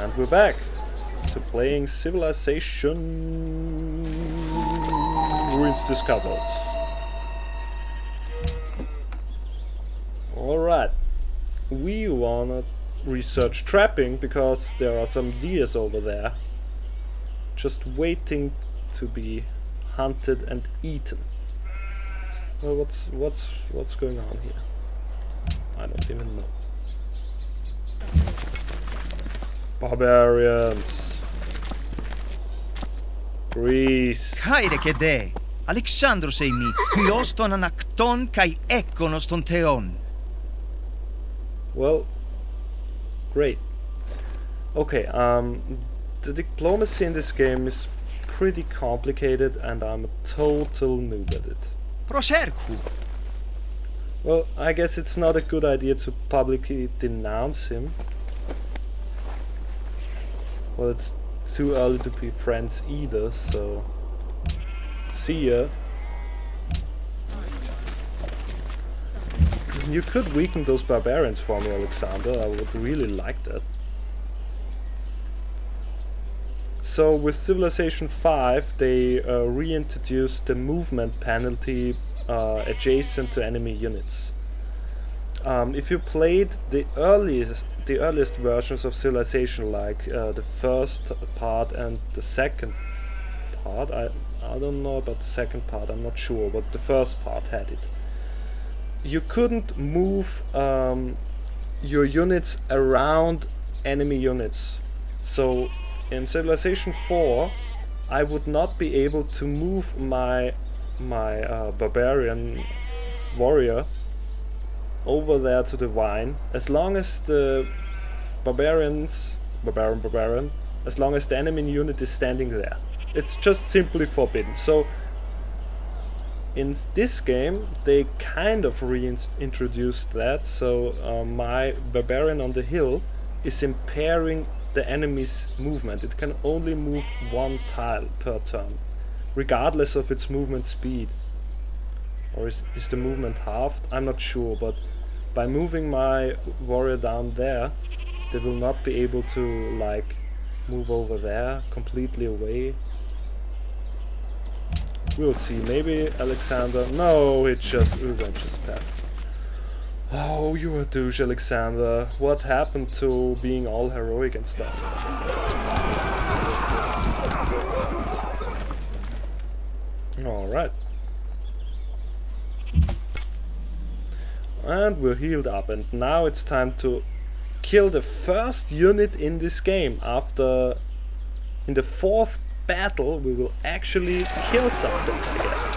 And we're back to playing Civilization Ruins Discovered. Alright, we wanna research trapping because there are some deers over there just waiting to be hunted and eaten. Well, what's going on here? I don't even know. Barbarians. Greece. Kaire ke de. Alexandros eimi, hyoston anakton kai ekonoston theon. Well, great. Okay, the diplomacy in this game is pretty complicated and I'm a total noob at it. Proserku. Well, I guess it's not a good idea to publicly denounce him. Well, it's too early to be friends either, so see ya. You could weaken those barbarians for me, Alexander. I would really like that. So with Civilization 5 they reintroduced the movement penalty adjacent to enemy units. If you played the earliest versions of Civilization, like the first part and the second part, I don't know about the second part, I'm not sure, but the first part had it. You couldn't move your units around enemy units. So in Civilization 4 I would not be able to move my barbarian warrior over there to the vine as long as the barbarian, as long as the enemy unit is standing there. It's just simply forbidden. So in this game they kind of reintroduced that, so my barbarian on the hill is impairing the enemy's movement. It can only move one tile per turn, regardless of its movement speed. Or is the movement halved? I'm not sure, but by moving my warrior down there, they will not be able to like move over there completely away. We'll see. Maybe Alexander. No, it just passed. Oh, you're a douche, Alexander. What happened to being all heroic and stuff? Alright. And we're healed up, and now it's time to kill the first unit in this game. After, in the fourth battle, we will actually kill something, I guess.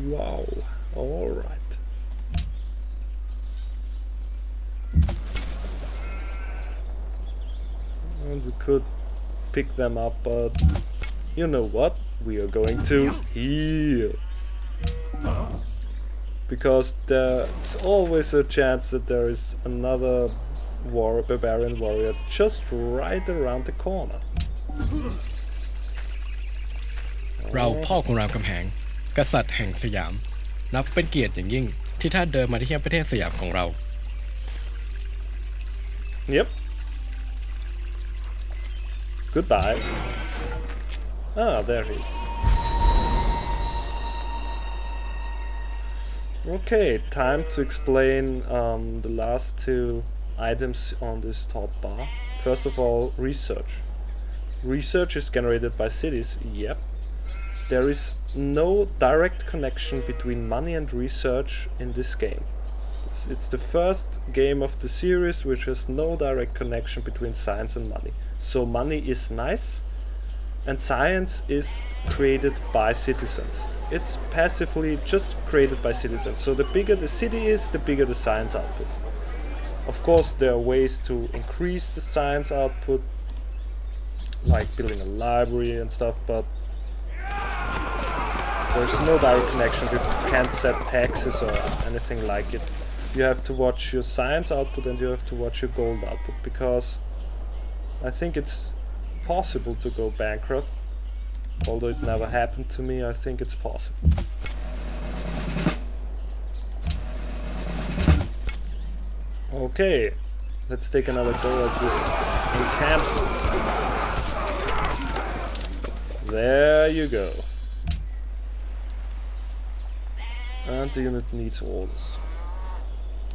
Wow, alright. And we could pick them up, but you know what? We are going to heal. Because there's always a chance that there is another barbarian warrior just right around the corner. เราพ่อของรามคำแหงกษัตริย์แห่งสยามนับเป็นเกียรติอย่างยิ่งที่ท่านเดินมาที่เยี่ยมประเทศสยามของเรา Yep. Goodbye. Ah, there he is. Okay, time to explain the last two items on this top bar. First of all, research. Research is generated by cities. Yep. There is no direct connection between money and research in this game. It's the first game of the series which has no direct connection between science and money. So money is nice, and science is created by citizens. It's passively just created by citizens. So the bigger the city is, the bigger the science output. Of course, there are ways to increase the science output, like building a library and stuff, but there's no direct connection. You can't set taxes or anything like it. You have to watch your science output and you have to watch your gold output, because I think it's possible to go bankrupt. Although it never happened to me, I think it's possible. Okay, let's take another go at this encampment. There you go. And the unit needs orders.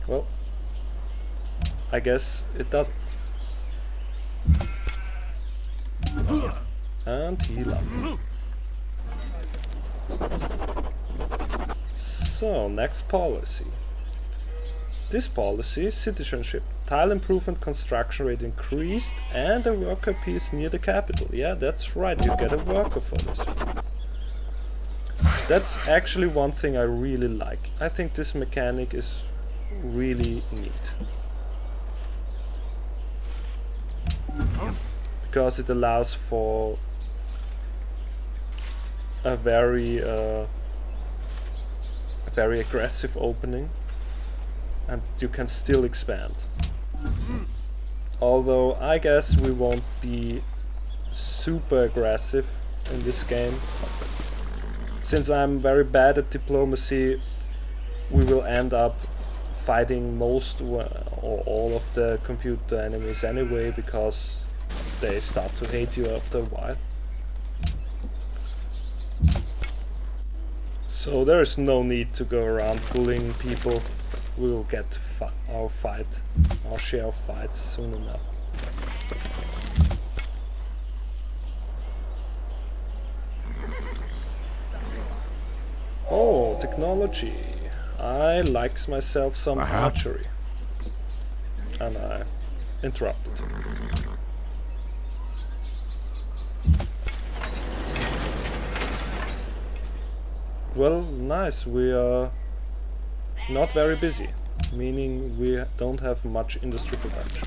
Well, I guess it doesn't. And heal up. So, next policy. This policy, citizenship, tile improvement construction rate increased and a worker appears near the capital. Yeah, that's right, you get a worker for this. That's actually one thing I really like. I think this mechanic is really neat. Because it allows for a very aggressive opening, and you can still expand. Although I guess we won't be super aggressive in this game. Since I'm very bad at diplomacy, we will end up fighting most or all of the computer enemies anyway, because they start to hate you after a while. So there is no need to go around bullying people. We will get our share of fights soon enough. Oh, technology. I likes myself some archery. And I interrupted. Well, nice. We are not very busy, meaning we don't have much industry production.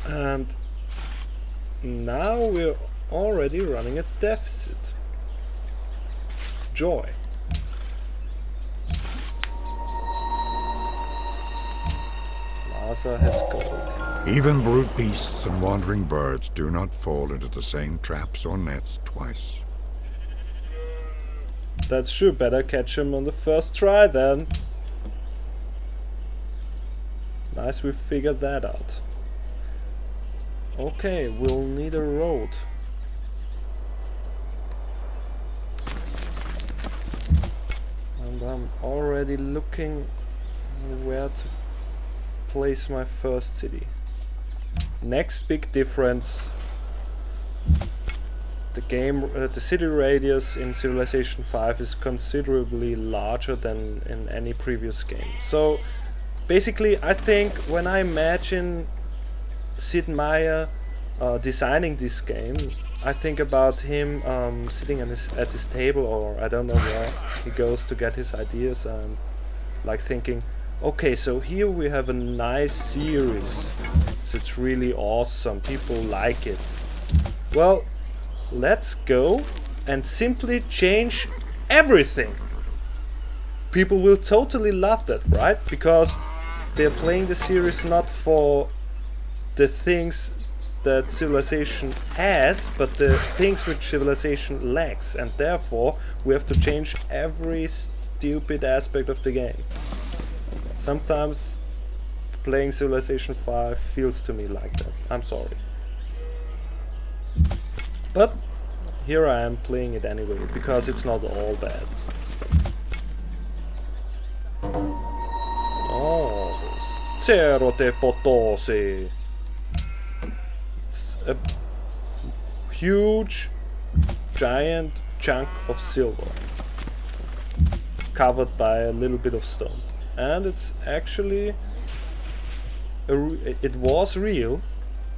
And now we're already running a deficit. Joy. Lhasa has gold. Even brute beasts and wandering birds do not fall into the same traps or nets twice. That's true, better catch him on the first try then. Nice, we figured that out. Okay, we'll need a road. And I'm already looking where to place my first city. Next big difference. The city radius in Civilization 5 is considerably larger than in any previous game. So basically, I think when I imagine Sid Meier designing this game, I think about him sitting at his table, or I don't know where he goes to get his ideas, and like thinking, okay, so here we have a nice series, so it's really awesome, people like it. Well, let's go and simply change everything. People will totally love that, right? Because they're playing the series not for the things that Civilization has, but the things which Civilization lacks, and therefore we have to change every stupid aspect of the game. Sometimes playing Civilization 5 feels to me like that. I'm sorry. But here I am playing it anyway, because it's not all bad. Oh, Cerro de Potosi. It's a huge, giant chunk of silver, covered by a little bit of stone. And it's actually, it was real.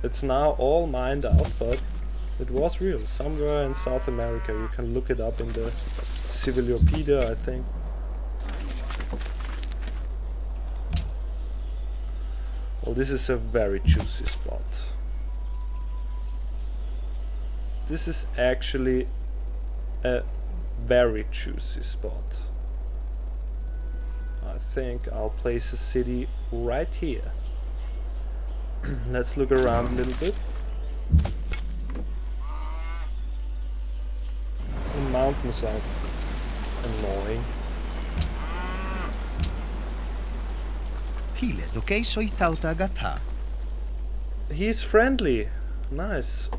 It's now all mined out, but it was real. Somewhere in South America. You can look it up in the Civilopedia, I think. Well, this is a very juicy spot. This is actually a very juicy spot. I think I'll place a city right here. Let's look around a little bit. The mountains are annoying. Pilet, okay? So itauta gata. He's friendly. Nice.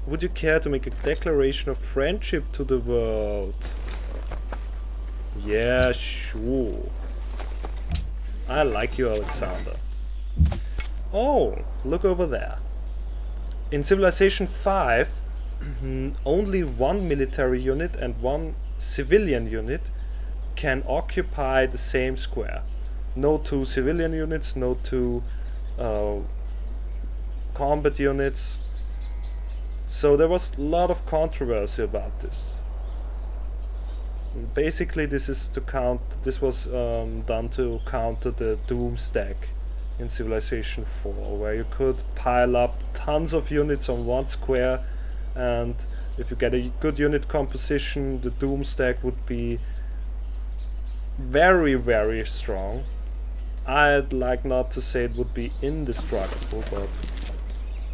Would you care to make a declaration of friendship to the world? Yeah, sure. I like you, Alexander. Oh, look over there. In Civilization 5, only one military unit and one civilian unit can occupy the same square. No two civilian units, no two combat units. So there was a lot of controversy about this. Basically, this was done to counter the Doom stack in Civilization 4, where you could pile up tons of units on one square, and if you get a good unit composition, the Doom stack would be very, very strong. I'd like not to say it would be indestructible, but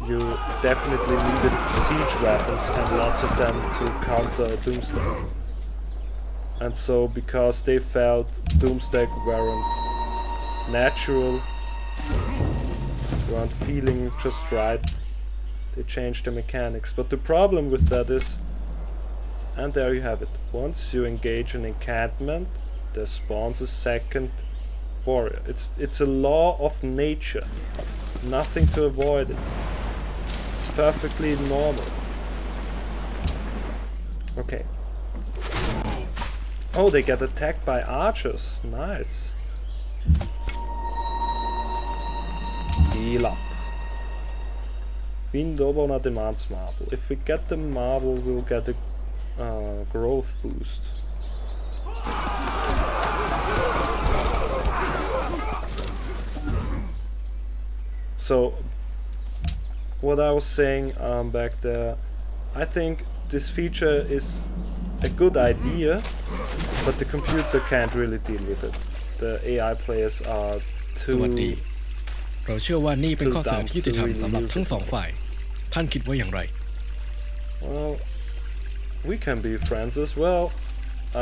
you definitely needed siege weapons and lots of them to counter a Doom stack. And so, because they felt Doomstack weren't natural, weren't feeling just right, they changed the mechanics. But the problem with that is, and there you have it, once you engage an encampment, there spawns a second warrior. It's a law of nature, nothing to avoid it. It's perfectly normal. Okay. Oh, they get attacked by archers. Nice. Heal up. Windobona demands marble. If we get the marble, we'll get a growth boost. So, what I was saying back there, I think this feature is a good idea, but the computer can't really deal with it. The AI players are สวัสดี too... เราเชื่อว่านี่เป็นข้อเสนอที่ยุติธรรมสำหรับทั้งสองฝ่าย ท่านคิดว่าอย่างไร Well, we can be friends as well.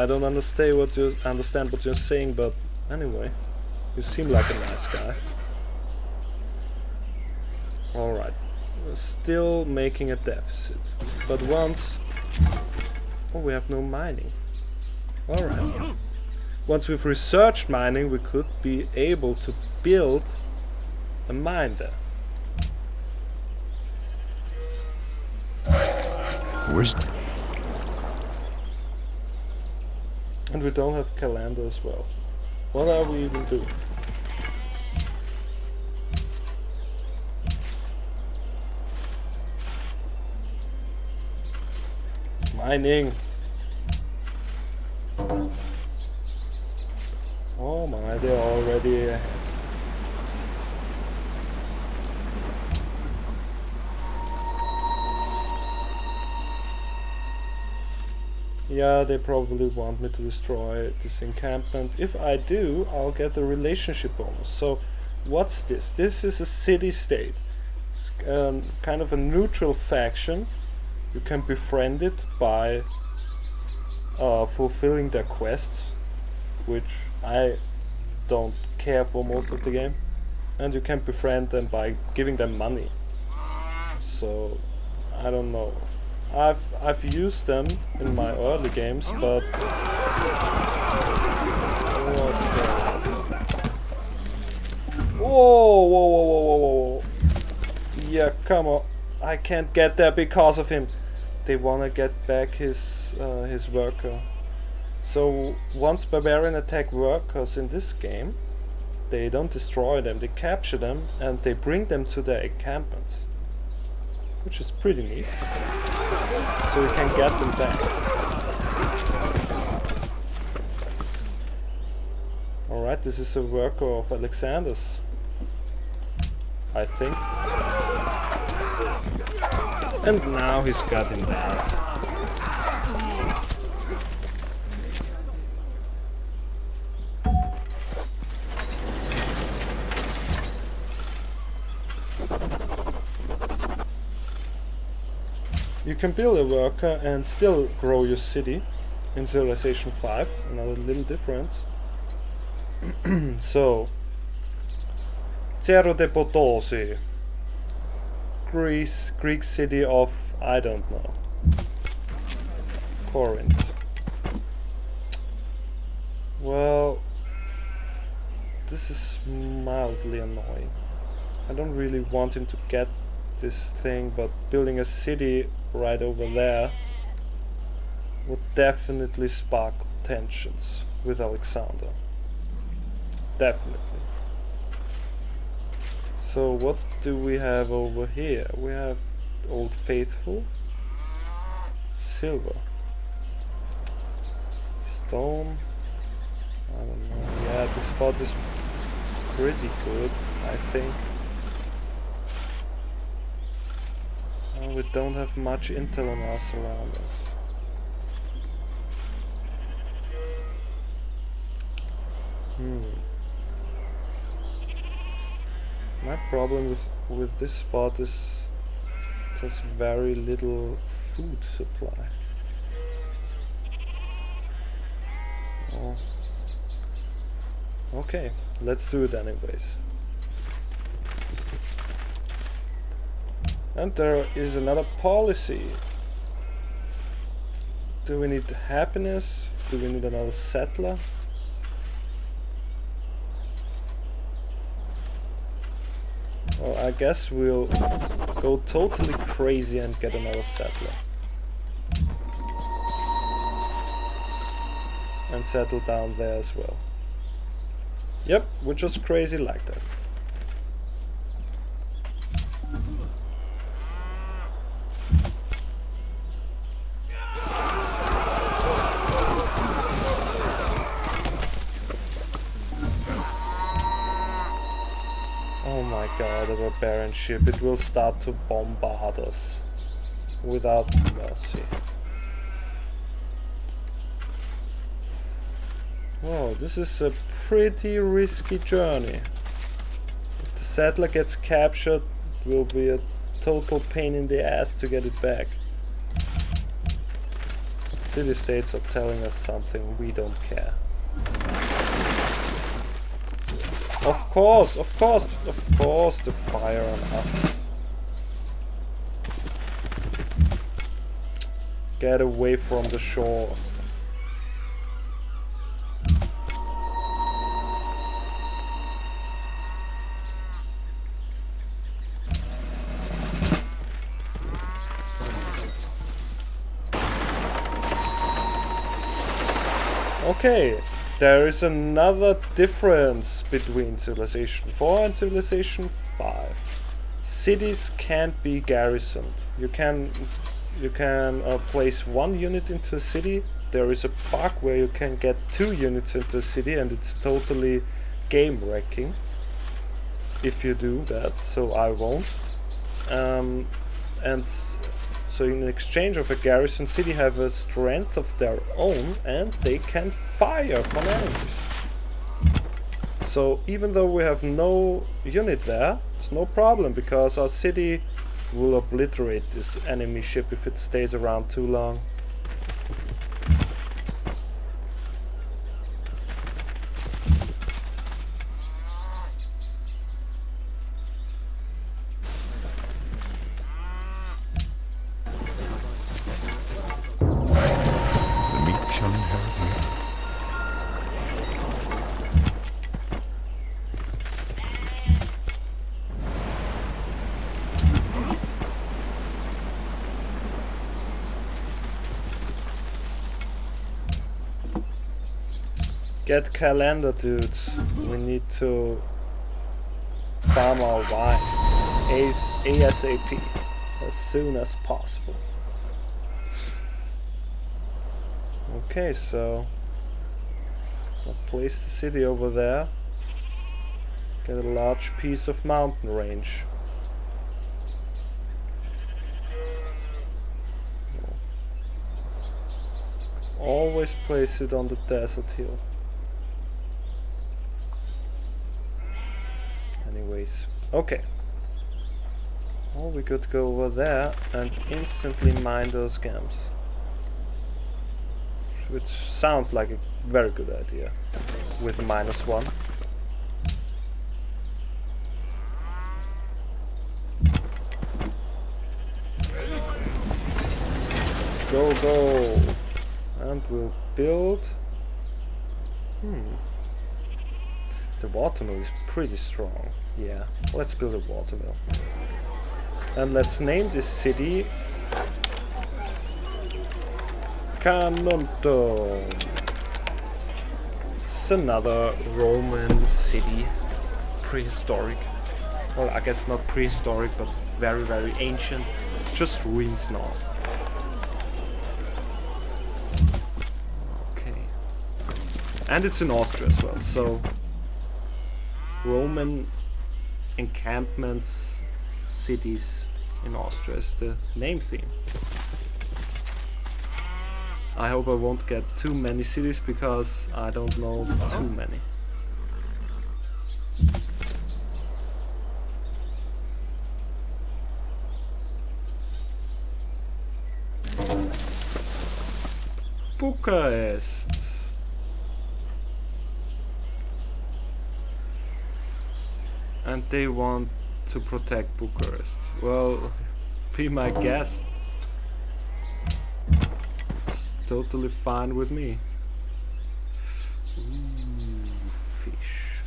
I don't understand what you're saying, but anyway, you seem like a nice guy. Alright, we're still making a deficit, but once... Oh, we have no mining. Alright. Once we've researched mining, we could be able to build a mine there. Wisdom. And we don't have calendar as well. What are we even doing? Mining. Oh my, they're already ahead. Yeah, they probably want me to destroy this encampment. If I do, I'll get a relationship bonus. So, what's this? This is a city-state. It's kind of a neutral faction. You can befriend it by fulfilling their quests, which I don't care for most of the game. And you can befriend them by giving them money. So, I don't know. I've used them in my early games, but whoa, whoa, whoa, whoa, whoa, whoa! Yeah, come on! I can't get there because of him. They wanna get back his worker. So once barbarian attack workers in this game, they don't destroy them. They capture them and they bring them to their encampments, which is pretty neat. So we can get them back. Alright, this is a worker of Alexander's, I think. And now he's got him down. You can build a worker and still grow your city in Civilization 5, another little difference. So, Cerro de Potosi. Greek city of, I don't know. Corinth. Well, this is mildly annoying. I don't really want him to get this thing, but building a city right over there would definitely spark tensions with Alexander. Definitely. So what do we have over here? We have Old Faithful, silver, stone. I don't know. Yeah, this spot is pretty good, I think. We don't have much intel on us around us. My problem with this spot is just very little food supply. Oh. Okay, let's do it anyways. And there is another policy. Do we need happiness? Do we need another settler? Well, I guess we'll go totally crazy and get another settler. And settle down there as well. Yep, we're just crazy like that. Oh my god, a barbarian ship. It will start to bombard us without mercy. Whoa, this is a pretty risky journey. If the settler gets captured, it will be a total pain in the ass to get it back. City-states are telling us something we don't care. Of course, the fire on us. Get away from the shore. Okay, there is another difference between Civilization 4 and Civilization 5. Cities can't be garrisoned. You can place one unit into a city. There is a bug where you can get 2 units into a city, and it's totally game wrecking if you do that, so I won't. So in exchange of a garrison, city have a strength of their own, and they can fire upon enemies. So even though we have no unit there, it's no problem, because our city will obliterate this enemy ship if it stays around too long. Get calendar, dudes. We need to farm our wine ASAP, as soon as possible. Okay, so I'll place the city over there. Get a large piece of mountain range. Always place it on the desert hill. Anyways, okay. Or we could go over there and instantly mine those gems. Which sounds like a very good idea. With -1. Go, go! And we'll build... The watermill is pretty strong. Yeah, let's build a watermill. And let's name this city... Carnuntum. It's another Roman city. Prehistoric. Well, I guess not prehistoric, but very, very ancient. Just ruins now. Okay. And it's in Austria as well, so... Roman encampments, cities in Austria is the name theme. I hope I won't get too many cities because I don't know too many. Bucharest. And they want to protect Bucharest. Well, be my guest. It's totally fine with me. Ooh, fish.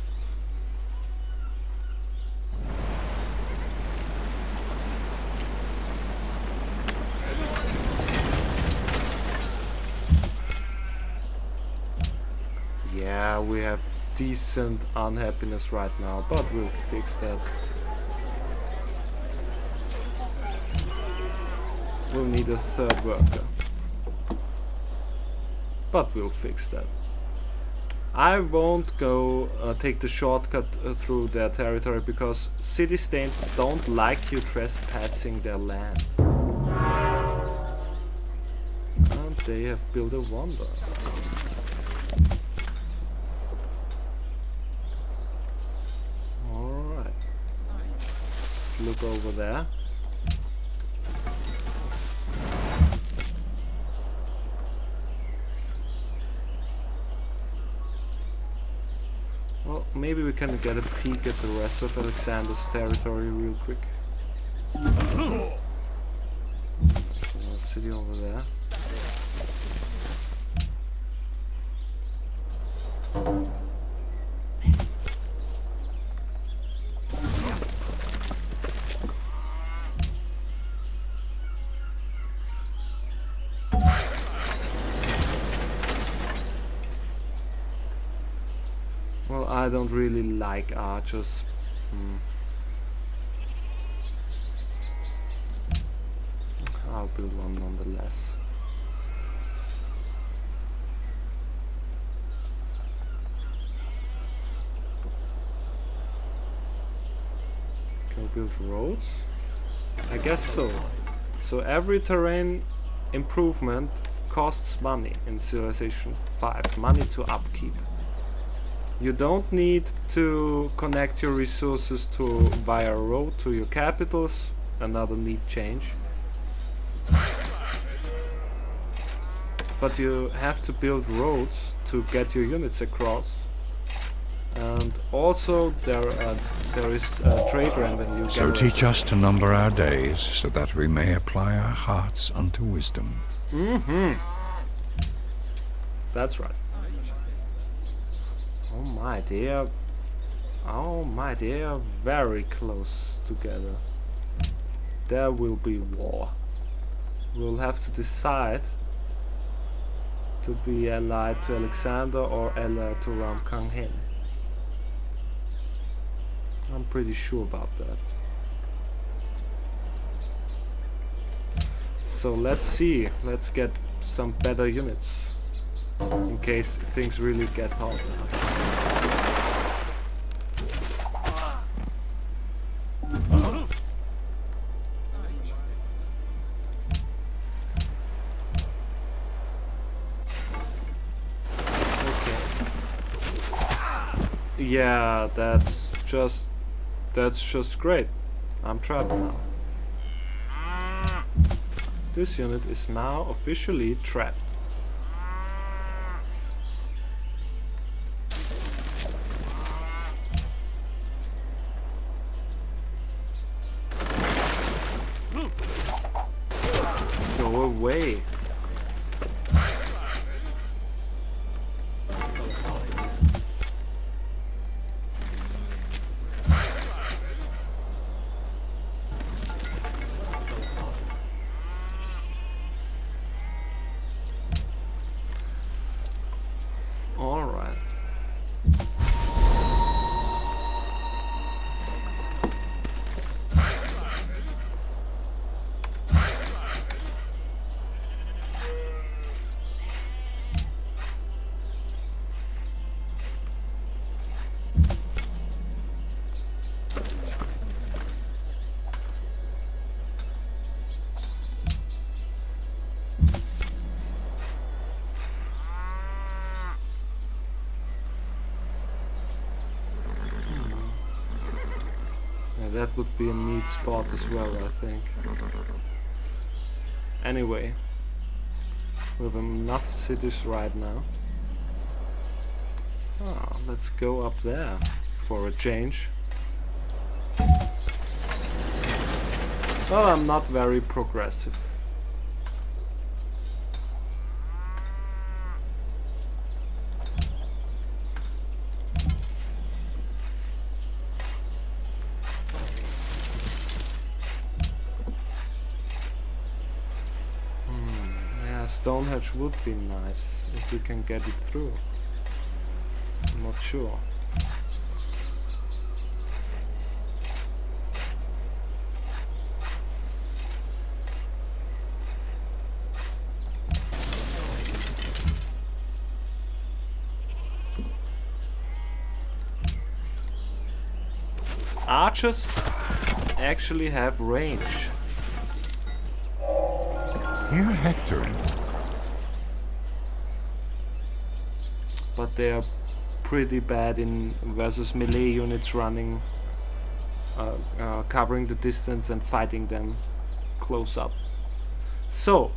Yeah, we have decent unhappiness right now, but we'll fix that. We'll need a third worker, but we'll fix that. I won't go take the shortcut through their territory because city-states don't like you trespassing their land. And they have built a wonder. Look over there. Well, maybe we can get a peek at the rest of Alexander's territory real quick. There's a city over there. I don't really like archers. I'll build one nonetheless. Can we build roads? I guess so. So every terrain improvement costs money in Civilization 5. Money to upkeep. You don't need to connect your resources to via road to your capitals. Another neat change. But you have to build roads to get your units across. And also there is trade revenue. So teach us to number our days, so that we may apply our hearts unto wisdom. That's right. Oh my, they are very close together. There will be war. We'll have to decide to be allied to Alexander or allied to Ram Kanghen. I'm pretty sure about that. So let's see. Let's get some better units in case things really get hot. Yeah, that's just great. I'm trapped now. This unit is now officially trapped. Go away. Alright. That would be a neat spot as well, I think. Anyway, we have enough cities right now. Ah, let's go up there for a change. Well, I'm not very progressive. Stonehenge would be nice if we can get it through. I'm not sure. Archers actually have range. You're hectoring. But they are pretty bad in versus melee units running, covering the distance and fighting them close up. So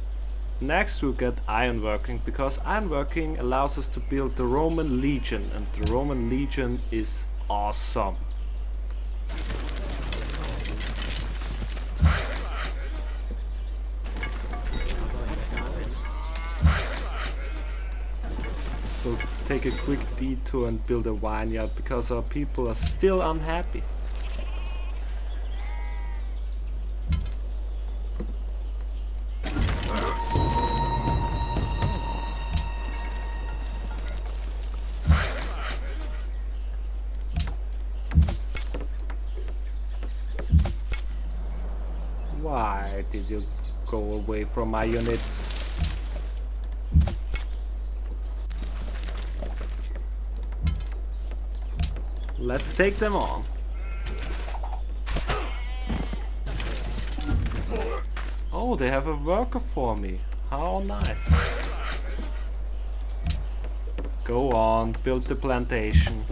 next we'll get ironworking, because ironworking allows us to build the Roman Legion, and the Roman Legion is awesome. We'll take a quick detour and build a vineyard because our people are still unhappy. Why did you go away from my unit? Let's take them on. Oh, they have a worker for me. How nice. Go on, build the plantation.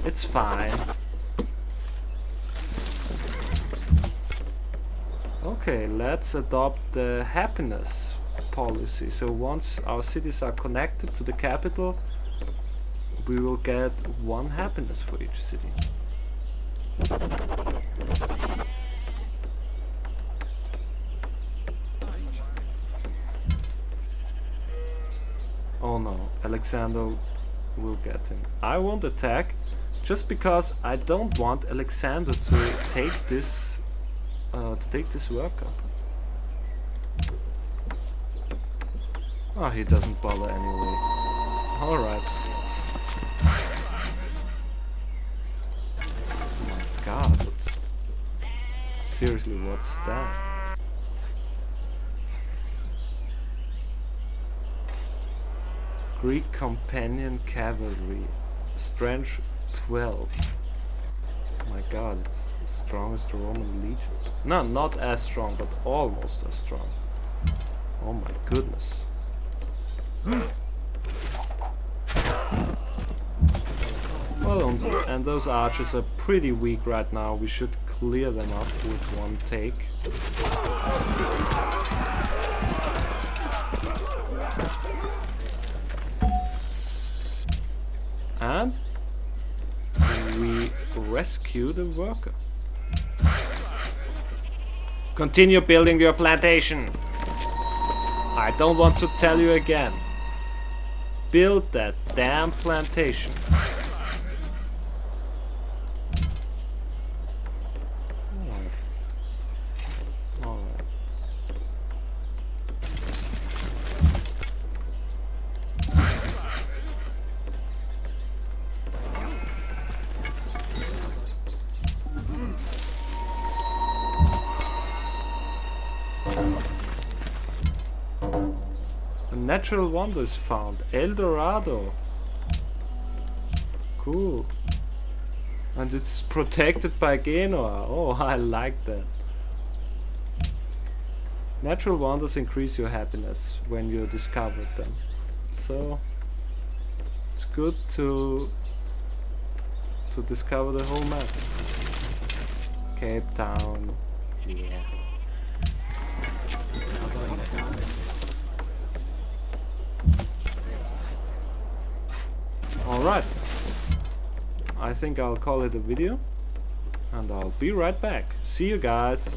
It's fine. Okay, let's adopt the happiness policy. So once our cities are connected to the capital, we will get 1 happiness for each city. Oh no, Alexander will get him. I won't attack just because I don't want Alexander to take this worker. Oh, he doesn't bother anyway. Alright. God, what's... Seriously, what's that? Greek Companion Cavalry. Strength 12. My god, it's as strong as the Roman Legion. No, not as strong, but almost as strong. Oh my goodness. Well, and those archers are pretty weak right now. We should clear them up with 1 take. And we rescue the worker. Continue building your plantation. I don't want to tell you again. Build that damn plantation. Natural wonders found. El Dorado. Cool. And it's protected by Genoa. Oh, I like that. Natural wonders increase your happiness when you discovered them. So it's good to discover the whole map. Cape Town. Yeah. Alright. I think I'll call it a video. And I'll be right back. See you guys.